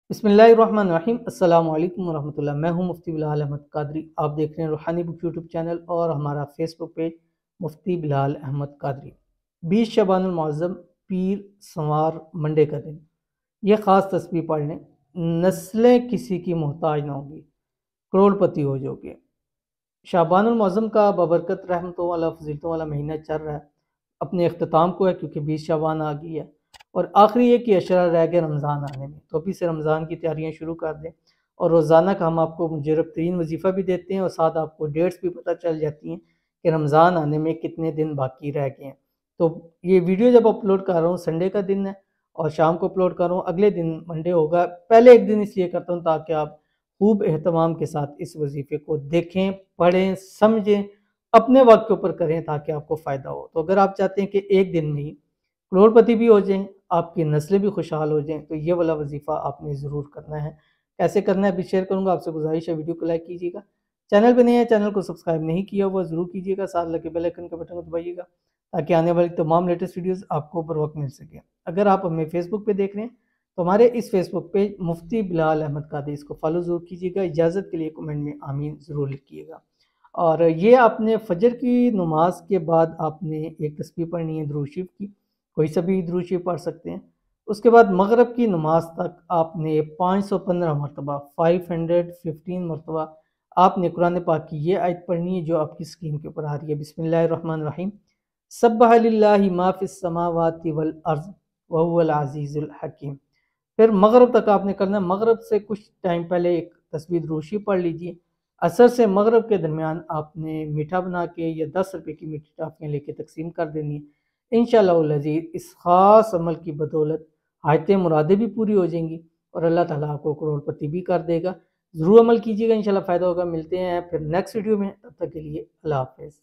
बिस्मिल्लाहिर्रहमानिर्रहीम अस्सलाम वालेकुम वरहमतुल्लाह। मैं हूं मुफ्ती बिलाल अहमद कादरी। आप देख रहे हैं रूहानी बुक यूट्यूब चैनल और हमारा फेसबुक पेज मुफ्ती बिलाल अहमद कादरी। 20 शबानुल मुअज़्ज़म पीर संवार मंडे का दिन, यह ख़ास तस्बीह पढ़ लें, नस्लें किसी की मोहताज ना होंगी, करोड़पति हो जाओगे। शाबानुल मुअज़्ज़म का बबरकत रहमतों वाला फजीलतों वाला महीना चल रहा है, अपने अख्ताम को है क्योंकि 20 शाबान आ गई है और आखिरी एक ही अशरा रह गया रमज़ान आने में। तो अभी से रमज़ान की तैयारियां शुरू कर दें और रोज़ाना का हम आपको मुजरब तरीन वजीफ़ा भी देते हैं और साथ आपको डेट्स भी पता चल जाती हैं कि रमज़ान आने में कितने दिन बाकी रह गए हैं। तो ये वीडियो जब अपलोड कर रहा हूँ संडे का दिन है और शाम को अपलोड कर रहा हूँ, अगले दिन मंडे होगा। पहले एक दिन इसलिए करता हूँ ताकि आप खूब एहतमाम के साथ इस वजीफ़े को देखें, पढ़ें, समझें, अपने वक्त के ऊपर करें ताकि आपको फ़ायदा हो। तो अगर आप चाहते हैं कि एक दिन में ही करोड़पति भी हो जाएं, आपकी नस्लें भी खुशहाल हो जाएं, तो ये वाला वजीफ़ा आपने ज़रूर करना है। कैसे करना है अभी शेयर करूँगा, आपसे गुजारिश है वीडियो को लाइक कीजिएगा। चैनल पे नए हैं, चैनल को सब्सक्राइब नहीं किया हुआ ज़रूर कीजिएगा, साथ लगे बेल आइकन के बटन को दबाइएगा ताकि आने वाली तमाम लेटेस्ट वीडियोज़ आपको बर वक्त मिल सके। अगर आप हमें फेसबुक पे देख रहे हैं तो हमारे इस फेसबुक पेज मुफ्ती बिलाल अहमद कादरी, इसको फॉलो ज़रूर कीजिएगा। इजाज़त के लिए कमेंट में आमीन ज़रूर लिखिएगा। और ये आपने फजर की नमाज के बाद आपने एक तस्बीह पढ़नी है दुरूद शरीफ की, कोई सा भी दुरूद शरीफ पढ़ सकते हैं। उसके बाद मगरिब की नमाज तक आपने 515 मरतबा 515 मरतबा आपने कुरान पाक की ये आयत पढ़नी है जो आपकी स्क्रीन के ऊपर आ रही है। बिस्मिल्लाहिर्रहमानिर्रहीम। सब्बह लिल्लाहि मा फिस समावाति वल अर्ज़ व हुवल अज़ीज़ुल हकीम। फिर मगरिब तक आपने करना है। मगरिब से कुछ टाइम पहले एक तस्बीह दुरूद शरीफ पढ़ लीजिए। असर से मगरिब के दरमियान आपने मीठा बना के या 10 रुपए की मीठी टॉफ़ियाँ लेके तकसीम कर देनी है। इंशाअल्लाहुल अज़ीज़ इस ख़ास अमल की बदौलत हायतें मुरादें भी पूरी हो जाएंगी और अल्लाह ताला आपको करोड़पति भी कर देगा। ज़रूर अमल कीजिएगा, इंशाल्लाह फ़ायदा होगा। मिलते हैं फिर नेक्स्ट वीडियो में, तब तक के लिए अल्लाह हाफ़िज़।